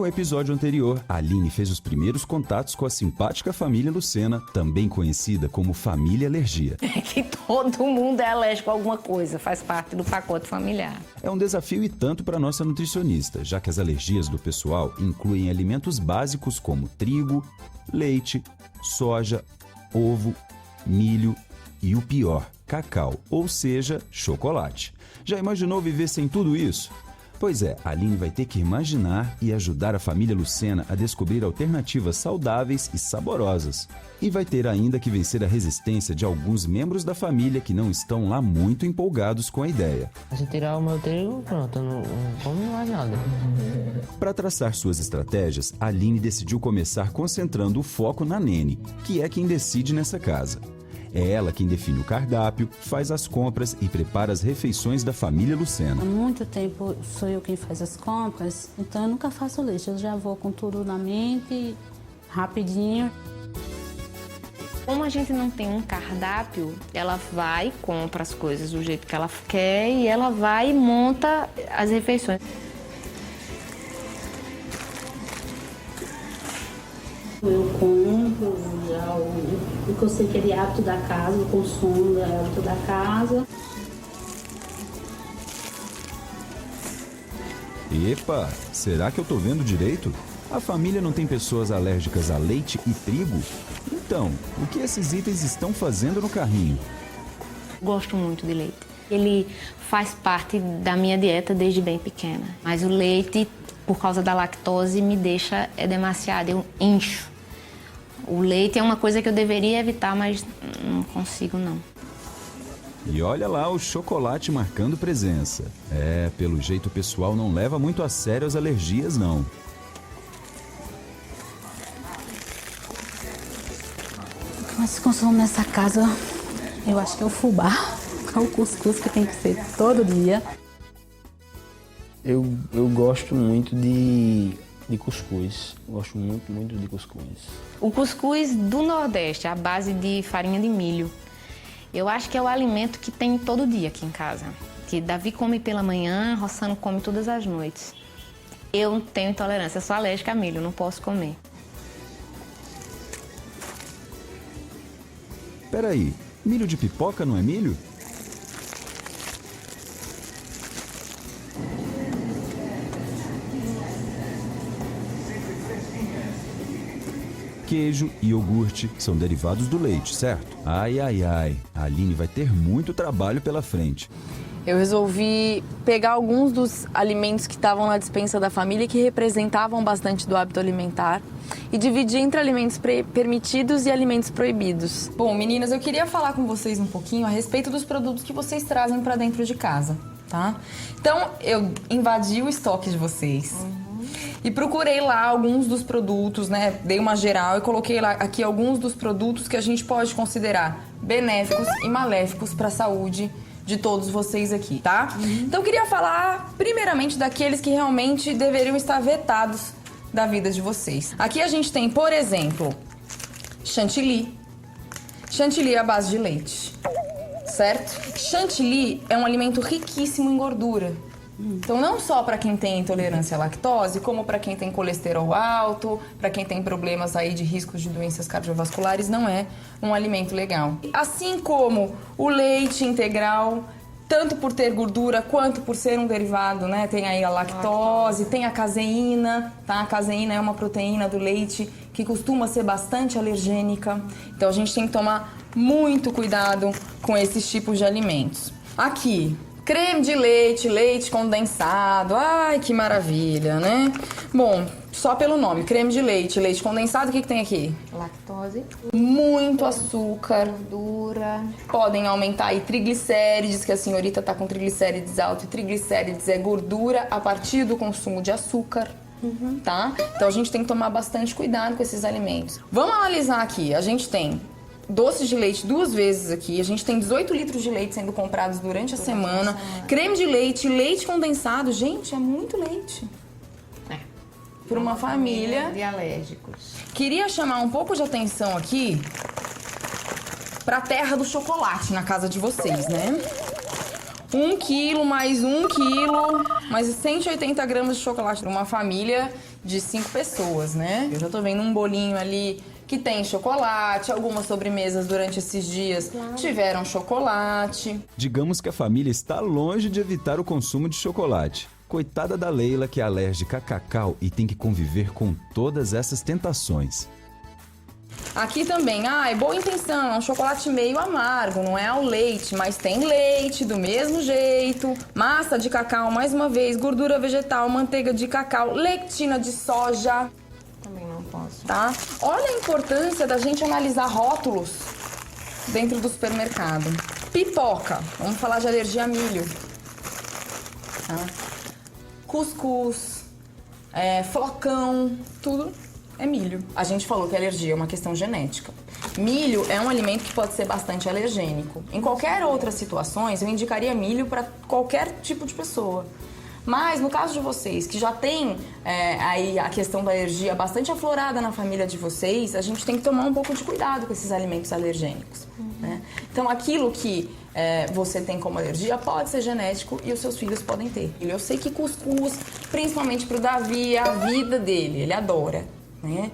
episódio anterior, a Aline fez os primeiros contatos com a simpática família Lucena, também conhecida como família alergia. É que todo mundo é alérgico a alguma coisa, faz parte do pacote familiar. É um desafio e tanto para nossa nutricionista, já que as alergias do pessoal incluem alimentos básicos como trigo, leite, soja, ovo, milho e o pior, cacau, ou seja, chocolate. Já imaginou viver sem tudo isso? Pois é, a Aline vai ter que imaginar e ajudar a família Lucena a descobrir alternativas saudáveis e saborosas. E vai ter ainda que vencer a resistência de alguns membros da família que não estão lá muito empolgados com a ideia. Se tirar o meu trigo, pronto, eu não como mais nada. Para traçar suas estratégias, a Aline decidiu começar concentrando o foco na Nene, que é quem decide nessa casa. É ela quem define o cardápio, faz as compras e prepara as refeições da família Lucena. Há muito tempo sou eu quem faz as compras, então eu nunca faço lixo. Eu já vou com tudo na mente, rapidinho. Como a gente não tem um cardápio, ela vai, compra as coisas do jeito que ela quer e ela vai e monta as refeições. Eu compro já o que eu sei que é de hábito da casa, o consumo do hábito da casa. Epa, será que eu tô vendo direito? A família não tem pessoas alérgicas a leite e trigo? Então, o que esses itens estão fazendo no carrinho? Gosto muito de leite. Ele faz parte da minha dieta desde bem pequena. Mas o leite, por causa da lactose, me deixa demasiado, eu incho. O leite é uma coisa que eu deveria evitar, mas não consigo não. E olha lá o chocolate marcando presença. É, pelo jeito o pessoal não leva muito a sério as alergias, não. O que mais se consome nessa casa, eu acho que é o fubá, é o cuscuz que tem que ser todo dia. Eu gosto muito de cuscuz. Gosto muito de cuscuz. O cuscuz do Nordeste, à base de farinha de milho. Eu acho que é o alimento que tem todo dia aqui em casa. Que Davi come pela manhã, Rossano come todas as noites. Eu tenho intolerância, sou alérgica a milho, não posso comer. Peraí, milho de pipoca não é milho? Queijo e iogurte são derivados do leite, certo? Ai, ai, ai, a Aline vai ter muito trabalho pela frente. Eu resolvi pegar alguns dos alimentos que estavam na despensa da família que representavam bastante do hábito alimentar e dividir entre alimentos permitidos e alimentos proibidos. Bom, meninas, eu queria falar com vocês um pouquinho a respeito dos produtos que vocês trazem para dentro de casa, tá? Então, eu invadi o estoque de vocês. E procurei lá alguns dos produtos, né? Dei uma geral e coloquei lá aqui alguns dos produtos que a gente pode considerar benéficos e maléficos para a saúde de todos vocês aqui, tá? Então eu queria falar primeiramente daqueles que realmente deveriam estar vetados da vida de vocês. Aqui a gente tem, por exemplo, chantilly. Chantilly é à base de leite, certo? Chantilly é um alimento riquíssimo em gordura. Então, não só para quem tem intolerância à lactose, como para quem tem colesterol alto, para quem tem problemas aí de riscos de doenças cardiovasculares, não é um alimento legal. Assim como o leite integral, tanto por ter gordura quanto por ser um derivado, né? Tem aí a lactose, tem a caseína, tá? A caseína é uma proteína do leite que costuma ser bastante alergênica. Então, a gente tem que tomar muito cuidado com esses tipos de alimentos. Aqui, creme de leite, leite condensado, ai que maravilha, né? Bom, só pelo nome, creme de leite, leite condensado, o que tem aqui? Lactose, Muito açúcar, gordura. podem aumentar aí triglicérides, que a senhorita tá com triglicérides alto, e triglicérides é gordura a partir do consumo de açúcar. Tá? Então a gente tem que tomar bastante cuidado com esses alimentos. Vamos analisar aqui, a gente tem doces de leite 2 vezes aqui. A gente tem 18 litros de leite sendo comprados durante a semana. Creme de leite, leite condensado. Gente, é muito leite. É. Para uma família De alérgicos. Queria chamar um pouco de atenção aqui para a terra do chocolate na casa de vocês, né? 1 quilo mais 1 quilo, mais 180 gramas de chocolate para uma família de 5 pessoas, né? Eu já tô vendo um bolinho ali que tem chocolate, algumas sobremesas durante esses dias tiveram chocolate. Digamos que a família está longe de evitar o consumo de chocolate. Coitada da Leila, que é alérgica a cacau e tem que conviver com todas essas tentações. Aqui também, boa intenção, é um chocolate meio amargo, não é ao leite, mas tem leite do mesmo jeito, massa de cacau, mais uma vez, gordura vegetal, manteiga de cacau, lectina de soja. Também não posso. Tá? Olha a importância da gente analisar rótulos dentro do supermercado. Pipoca, vamos falar de alergia a milho. Tá? Cuscuz, flocão, tudo é milho. A gente falou que a alergia é uma questão genética. Milho é um alimento que pode ser bastante alergênico. Em qualquer outras situações, eu indicaria milho para qualquer tipo de pessoa. Mas no caso de vocês, que já tem aí a questão da alergia bastante aflorada na família de vocês, a gente tem que tomar um pouco de cuidado com esses alimentos alergênicos. Né? Então, aquilo que você tem como alergia pode ser genético e os seus filhos podem ter. Eu sei que cuscuz, principalmente pro Davi, é a vida dele, ele adora. Né?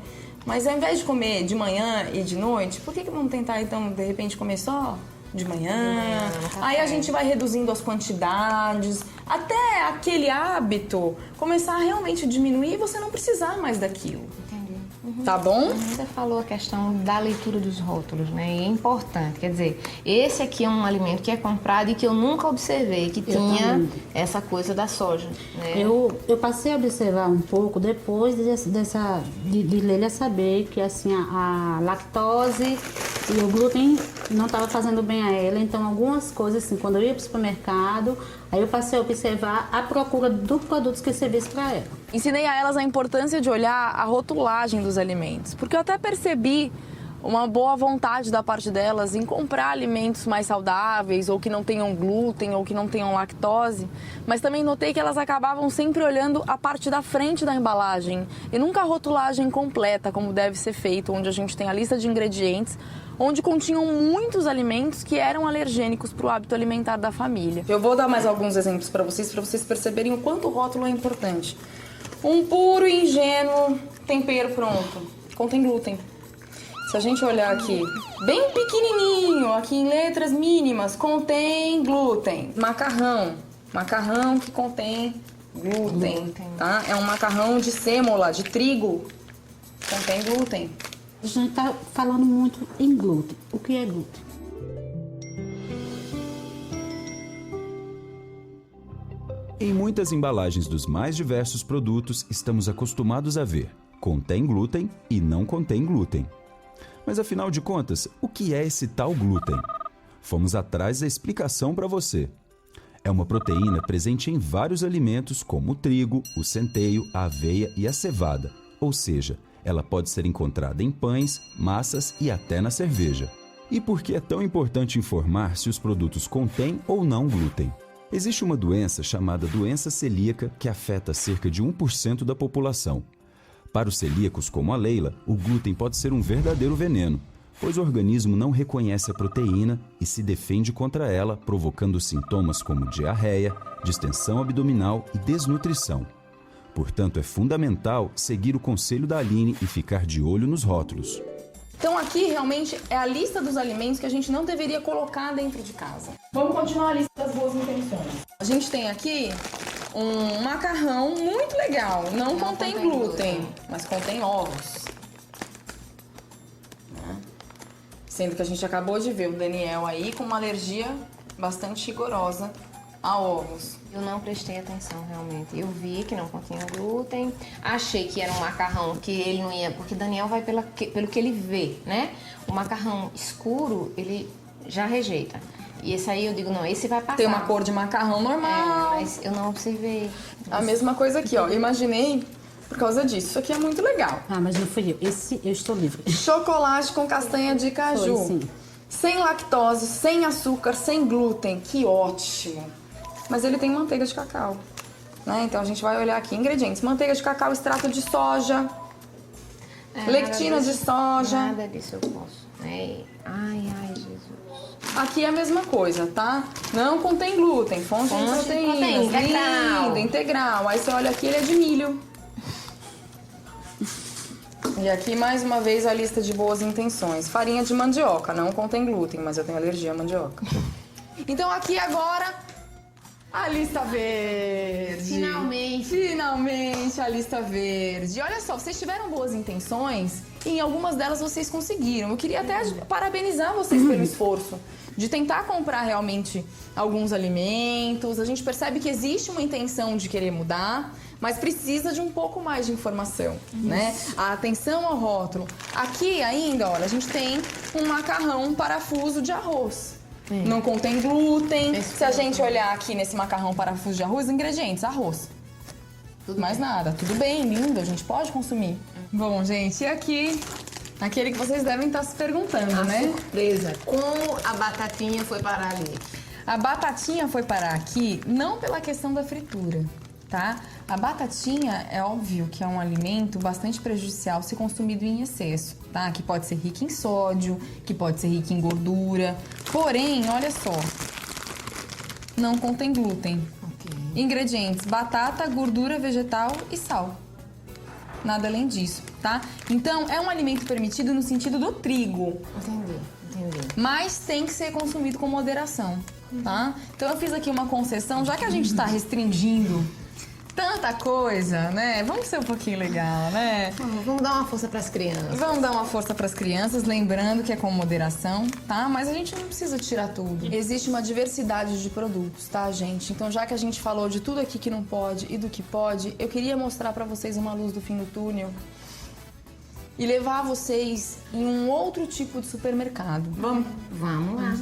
Mas ao invés de comer de manhã e de noite, por que vamos tentar então de repente comer só de manhã? Aí a gente vai reduzindo as quantidades, até aquele hábito começar a realmente diminuir e você não precisar mais daquilo. Tá bom? Você falou a questão da leitura dos rótulos, né? E é importante, quer dizer, esse aqui é um alimento que é comprado e que eu nunca observei que tinha essa coisa da soja, né? Eu passei a observar um pouco depois de Leila saber que assim a lactose e o glúten não estava fazendo bem a ela, então algumas coisas assim, quando eu ia para o supermercado, aí eu passei a observar a procura dos produtos que serviço para ela. Ensinei a elas a importância de olhar a rotulagem dos alimentos, porque eu até percebi uma boa vontade da parte delas em comprar alimentos mais saudáveis, ou que não tenham glúten, ou que não tenham lactose, mas também notei que elas acabavam sempre olhando a parte da frente da embalagem, e nunca a rotulagem completa, como deve ser feito, onde a gente tem a lista de ingredientes, onde continham muitos alimentos que eram alergênicos para o hábito alimentar da família. Eu vou dar mais alguns exemplos para vocês perceberem o quanto o rótulo é importante. Um puro e ingênuo tempero pronto, contém glúten. Se a gente olhar aqui, bem pequenininho, aqui em letras mínimas, contém glúten. Macarrão que contém glúten, tá? É um macarrão de sêmola, de trigo, contém glúten. A gente está falando muito em glúten. O que é glúten? Em muitas embalagens dos mais diversos produtos, estamos acostumados a ver contém glúten e não contém glúten. Mas afinal de contas, o que é esse tal glúten? Fomos atrás da explicação para você. É uma proteína presente em vários alimentos como o trigo, o centeio, a aveia e a cevada. Ou seja, ela pode ser encontrada em pães, massas e até na cerveja. E por que é tão importante informar se os produtos contêm ou não glúten? Existe uma doença chamada doença celíaca que afeta cerca de 1% da população. Para os celíacos como a Leila, o glúten pode ser um verdadeiro veneno, pois o organismo não reconhece a proteína e se defende contra ela, provocando sintomas como diarreia, distensão abdominal e desnutrição. Portanto, é fundamental seguir o conselho da Aline e ficar de olho nos rótulos. Então aqui realmente é a lista dos alimentos que a gente não deveria colocar dentro de casa. Vamos continuar a lista das boas intenções. A gente tem aqui um macarrão muito legal, não contém glúten, mas contém ovos. Sendo que a gente acabou de ver o Daniel aí com uma alergia bastante rigorosa a ovos. Eu não prestei atenção realmente. Eu vi que não continha glúten, achei que era um macarrão que ele não ia, porque Daniel vai pelo que ele vê, né? O macarrão escuro, ele já rejeita. E esse aí eu digo, não, esse vai passar. Tem uma cor de macarrão normal. Mas eu não observei. A mesma coisa aqui, ó. Eu imaginei por causa disso. Isso aqui é muito legal. Ah, mas não fui eu. Esse eu estou livre. Chocolate com castanha de caju. Foi, sim. Sem lactose, sem açúcar, sem glúten. Que ótimo. Mas ele tem manteiga de cacau, né? Então a gente vai olhar aqui, ingredientes. Manteiga de cacau, extrato de soja. Lectina de soja. Nada disso eu posso. Ai, Jesus. Aqui é a mesma coisa, tá? Não contém glúten, fonte de proteínas, linda, integral. Aí você olha aqui, ele é de milho. E aqui, mais uma vez, a lista de boas intenções. Farinha de mandioca, não contém glúten, mas eu tenho alergia à mandioca. Então aqui agora, a lista verde. Finalmente a lista verde. Olha só, vocês tiveram boas intenções e em algumas delas vocês conseguiram. Eu queria até parabenizar vocês pelo esforço de tentar comprar realmente alguns alimentos. A gente percebe que existe uma intenção de querer mudar, mas precisa de um pouco mais de informação, né? A atenção ao rótulo. Aqui ainda, olha, a gente tem um macarrão parafuso de arroz. Não contém glúten. Se a gente olhar aqui nesse macarrão parafuso de arroz, ingredientes, arroz. Mais nada. Tudo bem, lindo, a gente pode consumir. Bom, gente, e aqui, aquele que vocês devem estar se perguntando, né? Surpresa. Como a batatinha foi parar ali? A batatinha foi parar aqui não pela questão da fritura, tá? A batatinha é óbvio que é um alimento bastante prejudicial se consumido em excesso, tá? Que pode ser rico em sódio, que pode ser rico em gordura. Porém, olha só, não contém glúten. Ingredientes: batata, gordura vegetal e sal. Nada além disso, tá? Então, é um alimento permitido no sentido do trigo. Entendi. Mas tem que ser consumido com moderação, tá? Então eu fiz aqui uma concessão, já que a gente está restringindo tanta coisa, né? Vamos ser um pouquinho legal, né? Vamos dar uma força para as crianças. Vamos dar uma força para as crianças, lembrando que é com moderação, tá? Mas a gente não precisa tirar tudo. Existe uma diversidade de produtos, tá, gente? Então, já que a gente falou de tudo aqui que não pode e do que pode, eu queria mostrar para vocês uma luz do fim do túnel e levar vocês em um outro tipo de supermercado. Vamos? Vamos lá.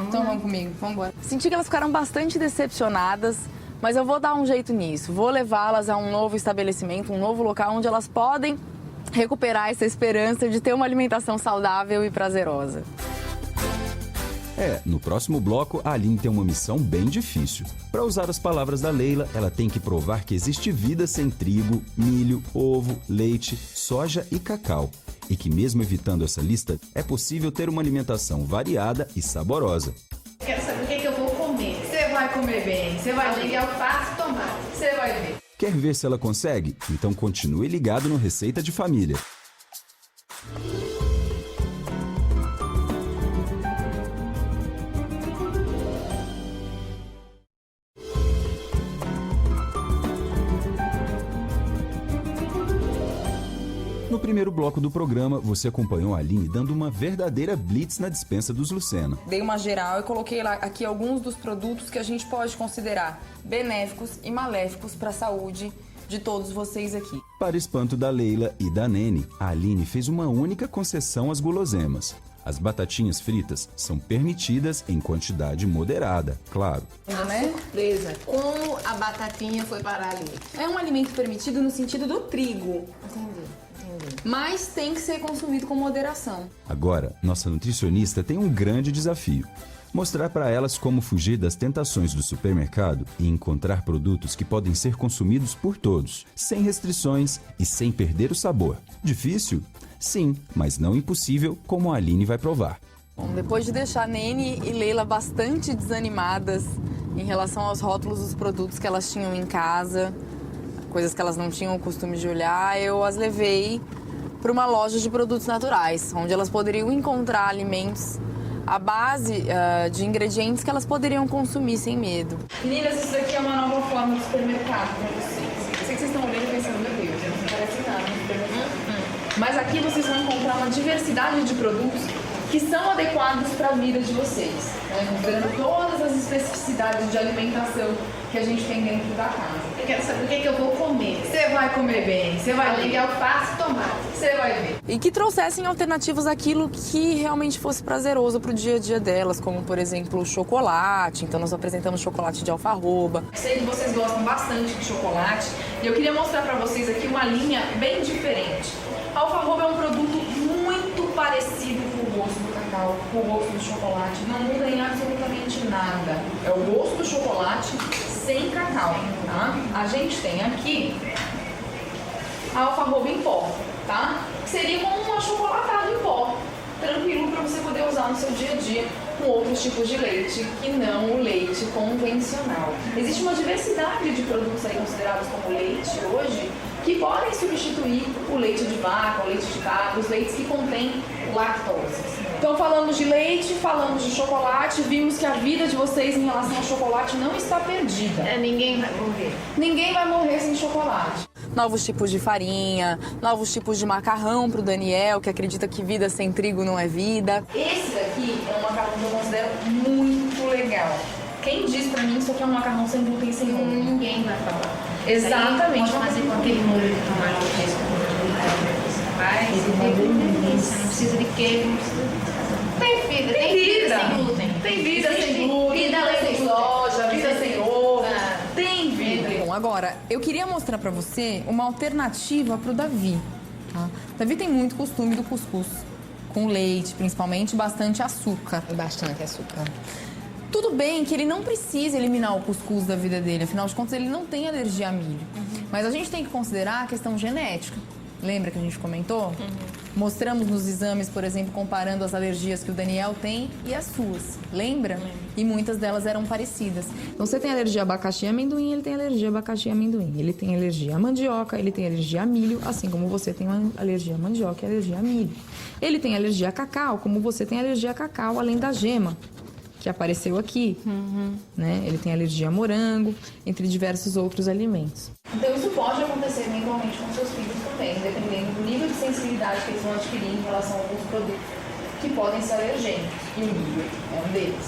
Então vamos comigo, vamos embora. Senti que elas ficaram bastante decepcionadas, mas eu vou dar um jeito nisso. Vou levá-las a um novo estabelecimento, um novo local onde elas podem recuperar essa esperança de ter uma alimentação saudável e prazerosa. No próximo bloco, a Aline tem uma missão bem difícil. Para usar as palavras da Leila, ela tem que provar que existe vida sem trigo, milho, ovo, leite, soja e cacau. E que mesmo evitando essa lista, é possível ter uma alimentação variada e saborosa. Quero saber o que eu vou comer. Você vai comer bem, você vai ver. Alface e tomate. Você vai ver. Quer ver se ela consegue? Então continue ligado no Receita de Família. No primeiro bloco do programa, você acompanhou a Aline dando uma verdadeira blitz na despensa dos Lucena. Dei uma geral e coloquei lá aqui alguns dos produtos que a gente pode considerar benéficos e maléficos para a saúde de todos vocês aqui. Para espanto da Leila e da Nene, a Aline fez uma única concessão às guloseimas. As batatinhas fritas são permitidas em quantidade moderada, claro. Surpresa. Como a batatinha foi parar ali? É um alimento permitido no sentido do trigo. Entendi. Mas tem que ser consumido com moderação. Agora, nossa nutricionista tem um grande desafio. Mostrar para elas como fugir das tentações do supermercado e encontrar produtos que podem ser consumidos por todos, sem restrições e sem perder o sabor. Difícil? Sim, mas não impossível, como a Aline vai provar. Bom, depois de deixar Nene e Leila bastante desanimadas em relação aos rótulos dos produtos que elas tinham em casa, coisas que elas não tinham o costume de olhar, eu as levei para uma loja de produtos naturais, onde elas poderiam encontrar alimentos à base de ingredientes que elas poderiam consumir sem medo. Meninas, isso daqui é uma nova forma de supermercado para vocês. Eu sei que vocês estão olhando e pensando, meu Deus, não parece nada no supermercado. Mas aqui vocês vão encontrar uma diversidade de produtos que são adequados para a vida de vocês, né? Considerando todas as especificidades de alimentação que a gente tem dentro da casa. Eu quero saber o que eu vou comer. Você vai comer bem, você vai ver. Alface e tomate. Você vai ver. E que trouxessem alternativas àquilo que realmente fosse prazeroso pro dia a dia delas, como, por exemplo, o chocolate. Então, nós apresentamos chocolate de alfarroba. Sei que vocês gostam bastante de chocolate e eu queria mostrar pra vocês aqui uma linha bem diferente. A alfarroba é um produto muito parecido com o gosto do cacau, com o gosto do chocolate. Não muda em absolutamente nada. É o gosto do chocolate sem cacau, tá? A gente tem aqui a alfarroba em pó, tá? Seria como um achocolatado em pó, tranquilo para você poder usar no seu dia a dia com outros tipos de leite, que não o leite convencional. Existe uma diversidade de produtos aí considerados como leite hoje, que podem substituir o leite de vaca, o leite de cabra, os leites que contêm lactose. Então falamos de leite, falamos de chocolate, vimos que a vida de vocês em relação ao chocolate não está perdida. Ninguém vai morrer. Ninguém vai morrer sem chocolate. Novos tipos de farinha, novos tipos de macarrão para o Daniel, que acredita que vida sem trigo não é vida. Esse daqui é um macarrão que eu considero muito legal. Quem diz pra mim que isso aqui é um macarrão sem glúten e sem ovo? Ninguém vai falar. Exatamente. Pode fazer com aquele molho de tomate fresco não precisa de queijo, não precisa... Tem vida sem glúten. Tem vida sem glúten, vida sem soja, vida sem ovo. Tem vida. Bom, agora, eu queria mostrar pra você uma alternativa pro Davi. Tá? Davi tem muito costume do cuscuz. Com leite, principalmente, bastante açúcar. Bastante açúcar. Tudo bem que ele não precisa eliminar o cuscuz da vida dele, afinal de contas ele não tem alergia a milho. Mas a gente tem que considerar a questão genética. Lembra que a gente comentou? Mostramos nos exames, por exemplo, comparando as alergias que o Daniel tem e as suas. Lembra? E muitas delas eram parecidas. Então você tem alergia a abacaxi e amendoim, ele tem alergia a abacaxi e amendoim. Ele tem alergia a mandioca, ele tem alergia a milho, assim como você tem alergia a mandioca e alergia a milho. Ele tem alergia a cacau, como você tem alergia a cacau, além da gema, que apareceu aqui, né? Ele tem alergia a morango, entre diversos outros alimentos. Então isso pode acontecer eventualmente com seus filhos também, dependendo do nível de sensibilidade que eles vão adquirir em relação a alguns produtos que podem ser alergênicos, e o milho é um deles.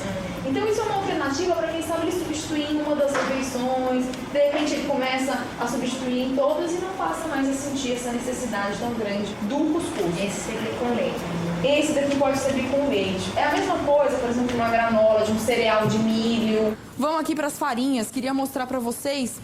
Então isso é uma alternativa para quem sabe ele substituir em uma das refeições, de repente ele começa a substituir em todas e não passa mais a sentir essa necessidade tão grande do cuscuz. Esse seria com leite. Esse daqui pode servir com leite. É a mesma coisa, por exemplo, de uma granola, de um cereal de milho. Vamos aqui para as farinhas. Queria mostrar para vocês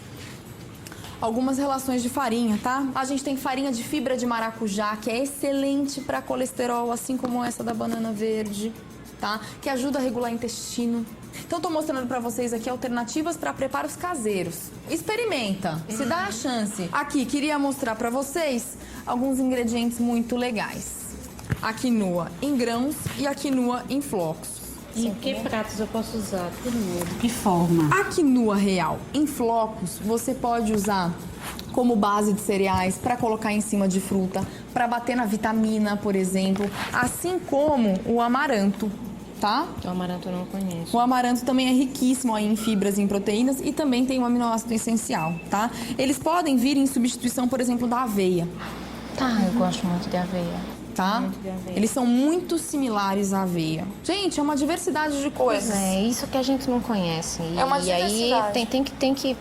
algumas relações de farinha, tá? A gente tem farinha de fibra de maracujá, que é excelente para colesterol, assim como essa da banana verde, tá? Que ajuda a regular o intestino. Então, tô mostrando para vocês aqui alternativas para preparos caseiros. Experimenta, se dá a chance. Aqui, queria mostrar para vocês alguns ingredientes muito legais. A quinoa em grãos e a quinoa em flocos. E que pratos eu posso usar? De que forma? A quinoa real em flocos você pode usar como base de cereais para colocar em cima de fruta, para bater na vitamina, por exemplo, assim como o amaranto, tá? O amaranto eu não conheço. O amaranto também é riquíssimo aí em fibras e em proteínas e também tem um aminoácido essencial, tá? Eles podem vir em substituição, por exemplo, da aveia. Tá, eu gosto muito de aveia. Tá? Eles são muito similares à aveia. Gente, é uma diversidade de coisas. Pois é, isso que a gente não conhece. É uma e aí diversidade. tem que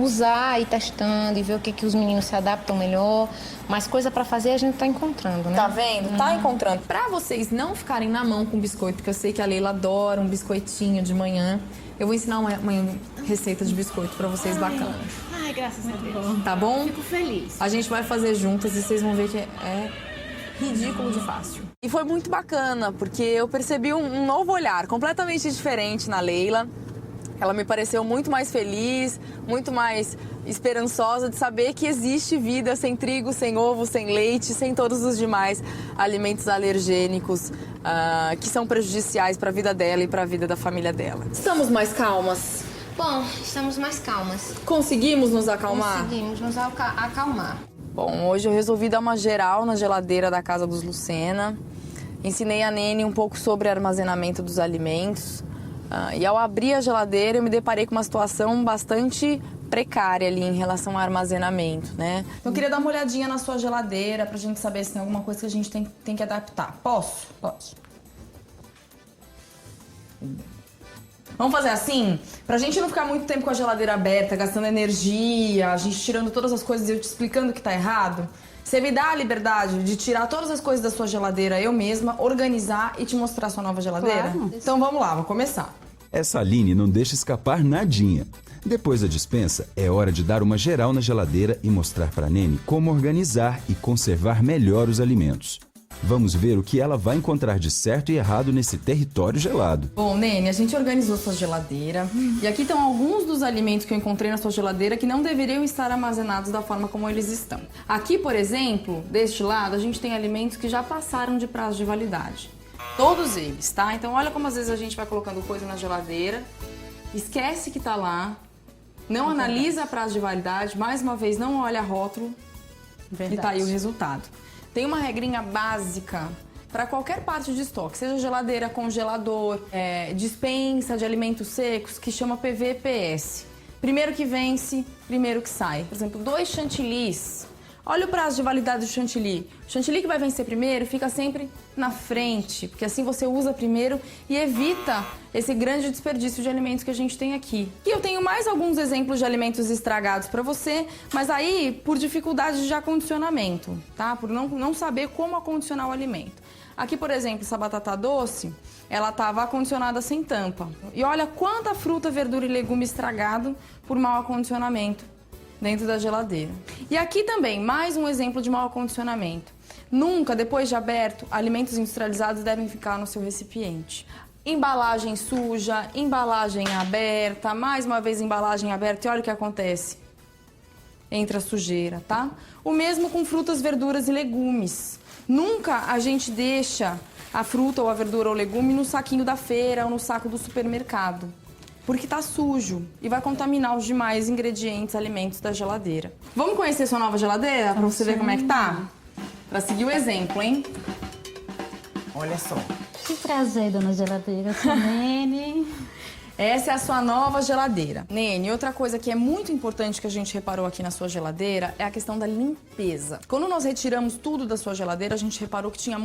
usar e testando e ver o que os meninos se adaptam melhor. Mas coisa pra fazer a gente tá encontrando, né? Tá vendo? Tá encontrando. Pra vocês não ficarem na mão com biscoito, porque eu sei que a Leila adora um biscoitinho de manhã, eu vou ensinar uma receita de biscoito pra vocês bacana. Ai, graças a Deus. Tá bom? Fico feliz. A gente vai fazer juntas e vocês vão ver que é ridículo de fácil. E foi muito bacana, porque eu percebi um novo olhar, completamente diferente na Leila. Ela me pareceu muito mais feliz, muito mais esperançosa de saber que existe vida sem trigo, sem ovo, sem leite, sem todos os demais alimentos alergênicos que são prejudiciais para a vida dela e para a vida da família dela. Estamos mais calmas? Bom, estamos mais calmas. Conseguimos nos acalmar? Conseguimos nos acalmar. Bom, hoje eu resolvi dar uma geral na geladeira da casa dos Lucena. Ensinei a Nene um pouco sobre armazenamento dos alimentos. E ao abrir a geladeira, eu me deparei com uma situação bastante precária ali em relação ao armazenamento, né? Então, eu queria dar uma olhadinha na sua geladeira pra gente saber se tem alguma coisa que a gente tem que adaptar. Posso? Posso. Vamos fazer assim? Pra gente não ficar muito tempo com a geladeira aberta, gastando energia, a gente tirando todas as coisas e eu te explicando que tá errado. Você me dá a liberdade de tirar todas as coisas da sua geladeira eu mesma, organizar e te mostrar a sua nova geladeira? Claro. Então vamos lá, vou começar. Essa Aline não deixa escapar nadinha. Depois da dispensa, é hora de dar uma geral na geladeira e mostrar para Nene como organizar e conservar melhor os alimentos. Vamos ver o que ela vai encontrar de certo e errado nesse território gelado. Bom, Nene, a gente organizou sua geladeira e aqui estão alguns dos alimentos que eu encontrei na sua geladeira que não deveriam estar armazenados da forma como eles estão. Aqui, por exemplo, deste lado, a gente tem alimentos que já passaram de prazo de validade. Todos eles, tá? Então olha como às vezes a gente vai colocando coisa na geladeira, esquece que tá lá, não analisa a prazo de validade, mais uma vez não olha rótulo e tá aí o resultado. Tem uma regrinha básica para qualquer parte de estoque, seja geladeira, congelador, dispensa de alimentos secos, que chama PVPS. Primeiro que vence, primeiro que sai. Por exemplo, 2 chantilis. Olha o prazo de validade do chantilly. O chantilly que vai vencer primeiro fica sempre na frente, porque assim você usa primeiro e evita esse grande desperdício de alimentos que a gente tem aqui. E eu tenho mais alguns exemplos de alimentos estragados para você, mas aí por dificuldade de acondicionamento, tá? Por não saber como acondicionar o alimento. Aqui, por exemplo, essa batata doce, ela estava acondicionada sem tampa. E olha quanta fruta, verdura e legume estragado por mau acondicionamento dentro da geladeira. E aqui também, mais um exemplo de mau acondicionamento. Nunca, depois de aberto, alimentos industrializados devem ficar no seu recipiente. Embalagem suja, embalagem aberta, mais uma vez embalagem aberta e olha o que acontece. Entra sujeira, tá? O mesmo com frutas, verduras e legumes. Nunca a gente deixa a fruta ou a verdura ou o legume no saquinho da feira ou no saco do supermercado. Porque tá sujo e vai contaminar os demais ingredientes, alimentos da geladeira. Vamos conhecer sua nova geladeira pra você ver como é que tá? Pra seguir o exemplo, hein? Olha só. Que prazer, dona geladeira, sua Nene. Essa é a sua nova geladeira. Nene, outra coisa que é muito importante que a gente reparou aqui na sua geladeira é a questão da limpeza. Quando nós retiramos tudo da sua geladeira, a gente reparou que tinham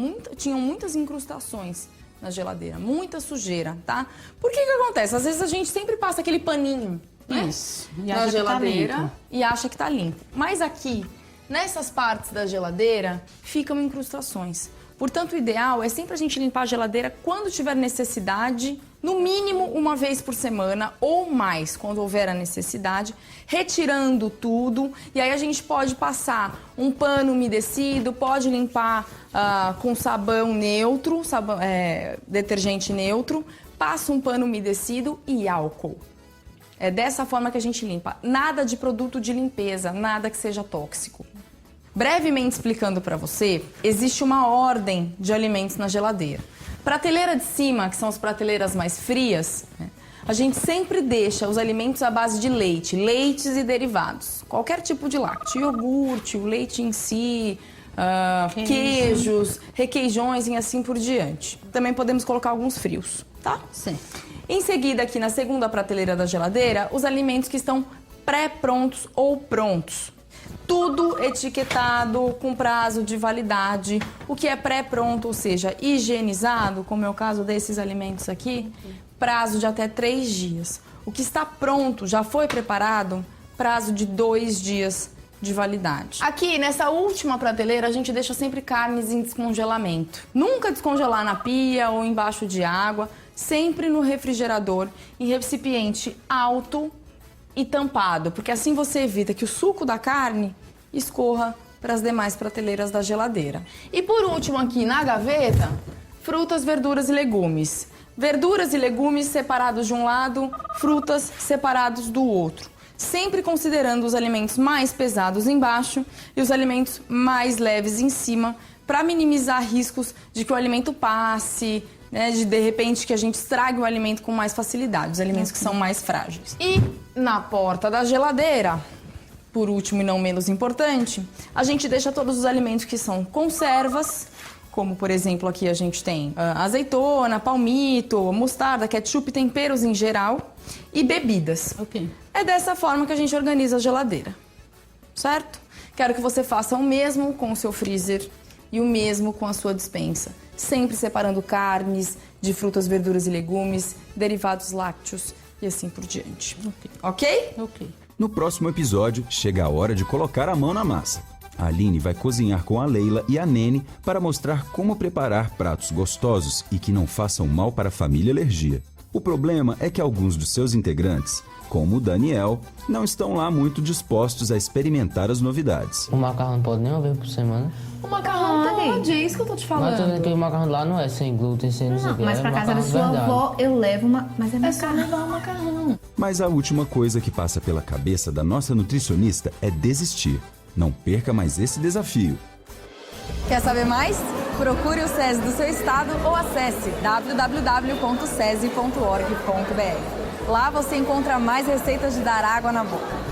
muitas incrustações na geladeira, muita sujeira, tá? Por que acontece? Às vezes a gente sempre passa aquele paninho, né? Isso. Na geladeira e acha que tá limpo. Mas aqui, nessas partes da geladeira, ficam incrustações. Portanto, o ideal é sempre a gente limpar a geladeira quando tiver necessidade, no mínimo uma vez por semana ou mais, quando houver a necessidade, retirando tudo. E aí a gente pode passar um pano umedecido, pode limpar com sabão neutro, detergente neutro, passa um pano umedecido e álcool. É dessa forma que a gente limpa. Nada de produto de limpeza, nada que seja tóxico. Brevemente explicando para você, existe uma ordem de alimentos na geladeira. Prateleira de cima, que são as prateleiras mais frias, a gente sempre deixa os alimentos à base de leite, leites e derivados. Qualquer tipo de lácteo, iogurte, o leite em si, queijos, requeijões e assim por diante. Também podemos colocar alguns frios, tá? Sim. Em seguida, aqui na segunda prateleira da geladeira, os alimentos que estão pré-prontos ou prontos. Tudo etiquetado com prazo de validade. O que é pré-pronto, ou seja, higienizado, como é o caso desses alimentos aqui, prazo de até 3 dias. O que está pronto, já foi preparado, prazo de 2 dias de validade. Aqui, nessa última prateleira, a gente deixa sempre carnes em descongelamento. Nunca descongelar na pia ou embaixo de água, sempre no refrigerador, em recipiente alto e tampado, porque assim você evita que o suco da carne escorra para as demais prateleiras da geladeira. E por último aqui na gaveta, frutas, verduras e legumes. Verduras e legumes separados de um lado, frutas separados do outro. Sempre considerando os alimentos mais pesados embaixo e os alimentos mais leves em cima, para minimizar riscos de que o alimento passe, né, de repente que a gente estrague o alimento com mais facilidade, os alimentos que são mais frágeis. E na porta da geladeira, por último e não menos importante, a gente deixa todos os alimentos que são conservas, como por exemplo aqui a gente tem azeitona, palmito, mostarda, ketchup, temperos em geral e bebidas. Ok. É dessa forma que a gente organiza a geladeira, certo? Quero que você faça o mesmo com o seu freezer e o mesmo com a sua despensa. Sempre separando carnes, de frutas, verduras e legumes, derivados lácteos e assim por diante. Ok? Ok. No próximo episódio, chega a hora de colocar a mão na massa. A Aline vai cozinhar com a Leila e a Nene para mostrar como preparar pratos gostosos e que não façam mal para a família Alergia. O problema é que alguns dos seus integrantes como o Daniel, não estão lá muito dispostos a experimentar as novidades. O macarrão não pode nem uma vez por semana. O macarrão pode, é isso que eu tô te falando. Mas tô dizendo que o macarrão lá não é sem glúten, sem não sei o que. Mas é pra casa da macarrão de sua verdade. avó, eu levo uma... Mas é É só macarrão. levar o macarrão. Mas a última coisa que passa pela cabeça da nossa nutricionista é desistir. Não perca mais esse desafio. Quer saber mais? Procure o SESI do seu estado ou acesse www.sesi.org.br. Lá você encontra mais receitas de dar água na boca.